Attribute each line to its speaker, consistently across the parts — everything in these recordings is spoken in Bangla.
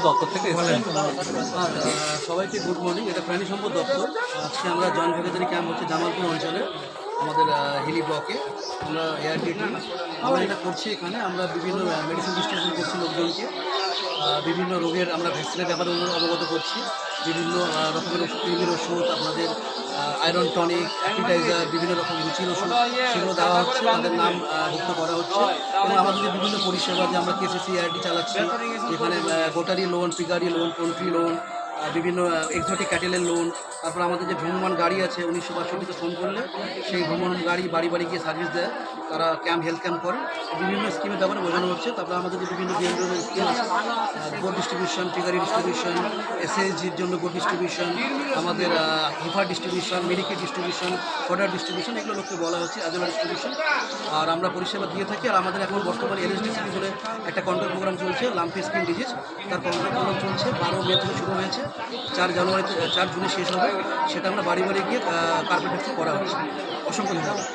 Speaker 1: দপ্তর থেকে সবাইকে গুড মর্নিং। এটা প্রাণী সম্পদ দপ্তর। আজকে আমরা জন ভ্যাকেশনারি ক্যাম্প হচ্ছে জামালপুর অঞ্চলে, আমাদের হিলি ব্লকে। আমরা এয়ার ডিউটি আমরা এটা করছি। এখানে আমরা বিভিন্ন মেডিসিন ডিস্ট্রিবিউশন করছি লোকজনকে। বিভিন্ন রোগের আমরা ভ্যাকসিনের ব্যাপারে অবগত করছি। বিভিন্ন রকমের কৃমির ওষুধ, আপনাদের আয়রন টনিক, অ্যাপিটাইজার, বিভিন্ন রকম রুচির ওষুধ সেগুলো দেওয়া হচ্ছে, তাদের নাম ভুক্ত করা হচ্ছে। এবং আমাদের যে বিভিন্ন পরিষেবা যে আমরা কেসিসি এআরডি চালাচ্ছি, যেখানে goatery loan, piggery loan, poultry loan, বিভিন্ন এক্সোটিক ক্যাটেলের লোন। তারপর আমাদের যে ভ্রাম্যমাণ গাড়ি আছে 1962-তে ফোন করলে সেই ভ্রাম্যমাণ গাড়ি বাড়ি বাড়ি গিয়ে সার্ভিস দেয়। তারা হেলথ ক্যাম্প করে, বিভিন্ন স্কিমের ব্যাপারে বোঝানো হচ্ছে। তারপরে আমাদের যে বিভিন্ন বিএমডব্লিউ স্কিম আছে, গোড ডিস্ট্রিবিউশন, ফিগারি ডিস্ট্রিবিউশন, এসএসজির জন্য গোড ডিস্ট্রিবিউশন, আমাদের heifer distribution, medical distribution, fodder distribution, এগুলো লোককে বলা হচ্ছে অ্যাজেলা ডিস্ট্রিবিউশন। আর আমরা পরিষেবা দিয়ে থাকি। আর আমাদের এখন বর্তমানে এলএসডিসি বলে একটা কন্ট্রোল প্রোগ্রাম চলছে, লাম্পি স্কিন ডিজিজ। তার কন্ট্রোল প্রোগ্রাম চলছে 12 মে থেকে শুরু হয়েছে, 4 জুনে শেষ হবে। সেটা আমরা বাড়ি বাড়ি গিয়ে কার্পেট ভ্যাকসিন করা হচ্ছে। অসংখ্য ধন্যবাদ।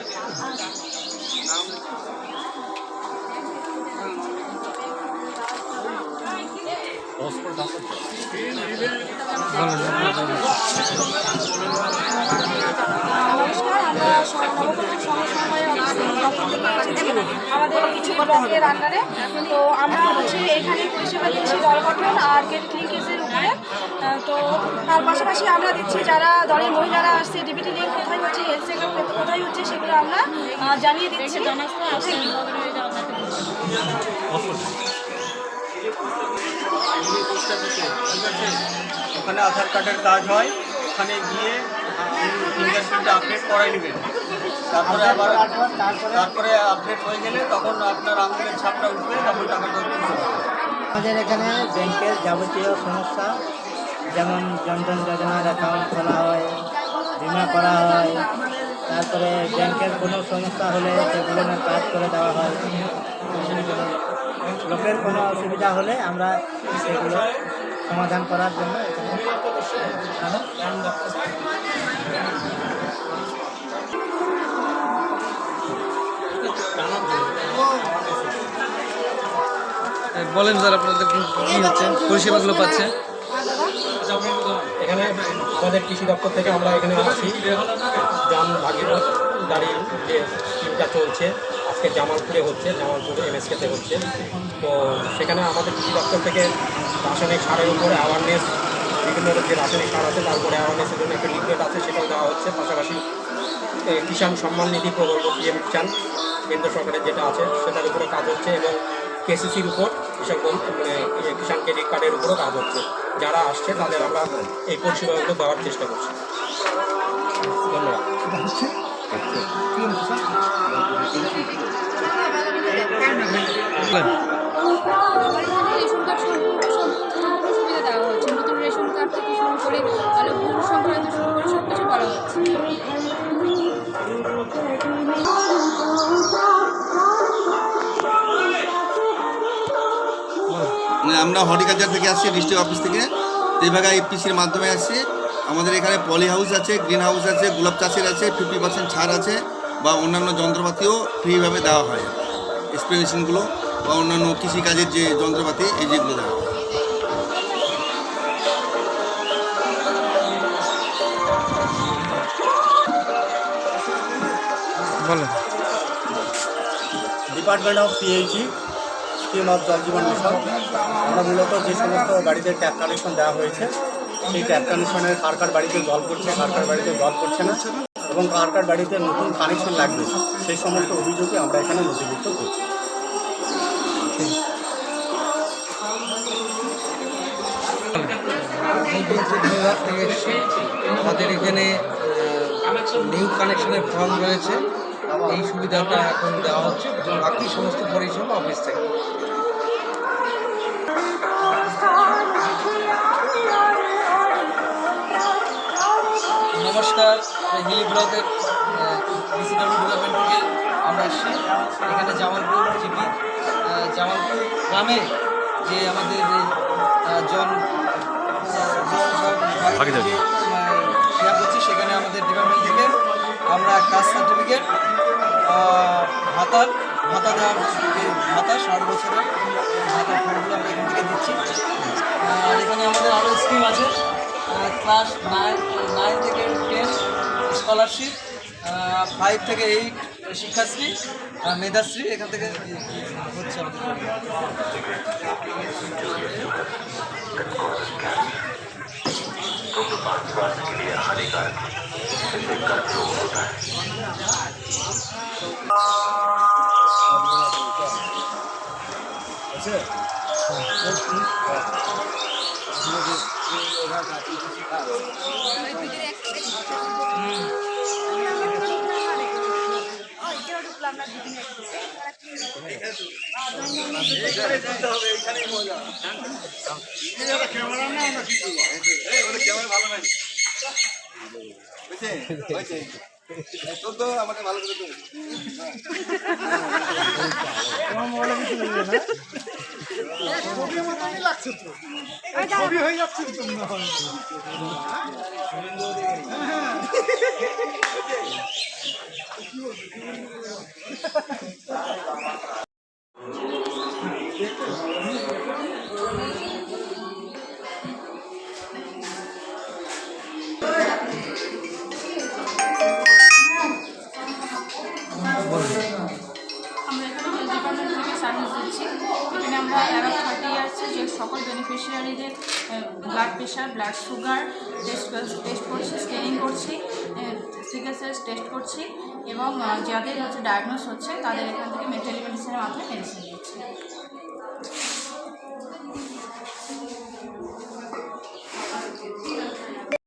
Speaker 2: আমাদের কিছু বিভাগের আন্ডারে তো আমরা হচ্ছে এখানে পরিষেবা দিচ্ছি দল গঠন আর ক্লিন কেসের উপরে। তো তার পাশাপাশি আমরা দিচ্ছি যারা দলের মহিলারা আসছে, ডিবিটি লিঙ্ক কোথায় হচ্ছে, হেলথ চেকআপ কোথায় হচ্ছে, সেগুলো আমরা জানিয়ে দিচ্ছি।
Speaker 3: ওখানে আধার কার্ডের কাজ হয়, ওখানে গিয়ে ফিঙ্গারপ্রিন্ট আপডেট করাই নেবেন। তারপরে আপডেট হয়ে গেলে তখন আপনার আঙুলের ছাপটা উঠবে, তখন টাকাটা
Speaker 4: আমাদের এখানে ব্যাংকের যাবতীয় সমস্যা, যেমন জনধন যোজনার অ্যাকাউন্ট খোলা হয়, বিমা করা হয়, তারপরে ব্যাংকের কোনো সমস্যা হলে সেগুলো কাজ করে দেওয়া হয়। লোকের কোনো অসুবিধা হলে আমরা সেগুলো সমাধান করার জন্য এখানে
Speaker 1: বলেন স্যার, আপনাদের কী হচ্ছে, পরিষেবাগুলো পাচ্ছে?
Speaker 5: এখানে আমাদের কৃষি দপ্তর থেকে আমরা এখানে আসছি, জান ভাগিদারি যে স্কিমটা চলছে আজকে জামালপুরে হচ্ছে, জামালপুরে এমএসকেতে হচ্ছে। তো সেখানে আমাদের কৃষি দপ্তর থেকে রাসায়নিক সারের উপরে অ্যাওয়ারনেস, বিভিন্ন যে রাসায়নিক সার আছে তারপরে অ্যাওয়ারনেসের জন্য একটা লিফলেট আছে, সেটাও দেওয়া হচ্ছে। পাশাপাশি কিষাণ সম্মান নিধি প্রকল্প, পিএম কিষাণ, কেন্দ্র সরকারের যেটা আছে সেটার উপরে কাজ হচ্ছে। এবং কেসিসির উপর কিষাণ ক্রেডিট কার্ডের উপরও কাজ হচ্ছে। যারা আসছে তাদের আমরা এই পরিষেবাগুলো দেওয়ার চেষ্টা করছি। ধন্যবাদ।
Speaker 2: রেশন কার্ড সুবিধা দেওয়া হচ্ছে, নতুন রেশন কার্ড থেকে শুরু করে ভূমি সংক্রান্ত শুরু করে সব কিছু করা হচ্ছে।
Speaker 6: আমরা হর্টিকালচার থেকে আসছি, ডিস্ট্রিক্ট অফিস থেকে তেভাগা এপিসির মাধ্যমে আসছি। আমাদের এখানে পলি হাউস আছে, গ্রিন হাউস আছে, গোলাপ চাষের আছে, 50% ছাড় আছে, বা অন্যান্য যন্ত্রপাতিও ফ্রিভাবে দেওয়া হয়। স্প্রে মেশিনগুলো বা অন্যান্য কৃষিকাজের যে যন্ত্রপাতি, এই যেগুলো দেওয়া হয়।
Speaker 1: বলেন।
Speaker 3: Department of PHE scheme of জল জীবন মিশন। আমরা মূলত যে সমস্ত বাড়িতে ট্যাপ কানেকশন দেওয়া হয়েছে, সেই ট্যাপ কানেকশনের কার কার বাড়িতে জল পড়ছে, কার কার বাড়িতে জল পড়ছে না, এবং কার কার বাড়িতে নতুন কানেকশন লাগবে, সেই সমস্ত অভিযোগে আমরা এখানে নথিভুক্ত করছি।
Speaker 1: বিভাগ থেকে এসেছি। আমাদের এখানে নিউ কানেকশনের ফর্ম রয়েছে, এই সুবিধাটা এখন দেওয়া হচ্ছে। বাকি সমস্ত পরিষেবা অফিস থেকে। নমস্কার, হিলি ব্লকের ডিসিডব্লিউ ডিপার্টমেন্ট থেকে আমরা এসেছি। এখানে জামালপুর জিপি, জামালপুর গ্রামে যে আমাদের শেয়ার করছি, সেখানে আমাদের ডিপার্টমেন্ট থেকে আমরা কাস্ট সার্টিফিকেট, ভাতার ভাতা দেওয়ার যে ভাতা 60 বছরের ভাতা ফর্মগুলো আমরা এখান থেকে দিচ্ছি। আর এখানে আমাদের আরও স্কিম আছে, ক্লাস 9 থেকে 10 স্কলারশিপ, 5 থেকে 8 শিক্ষাশ্রী, মেধাশ্রী এখান থেকে হচ্ছে আমাদের।
Speaker 7: আমরা এখানে হেলথ ডিপার্টমেন্ট থেকে সার্ভিস দিচ্ছি। এখানে আমরা অ্যারাউন্ড 30 ইয়ার্সে যে সকল বেনিফিশিয়ারিদের blood pressure, blood sugar test করছি, স্ক্যানিং করছি, সিগনেচার টেস্ট করছি এবং যাদের হচ্ছে ডায়াগনোস হচ্ছে তাদের এখান থেকে মেডিকেল মেডিসিনের মাধ্যমে মেডিসিন দিচ্ছি।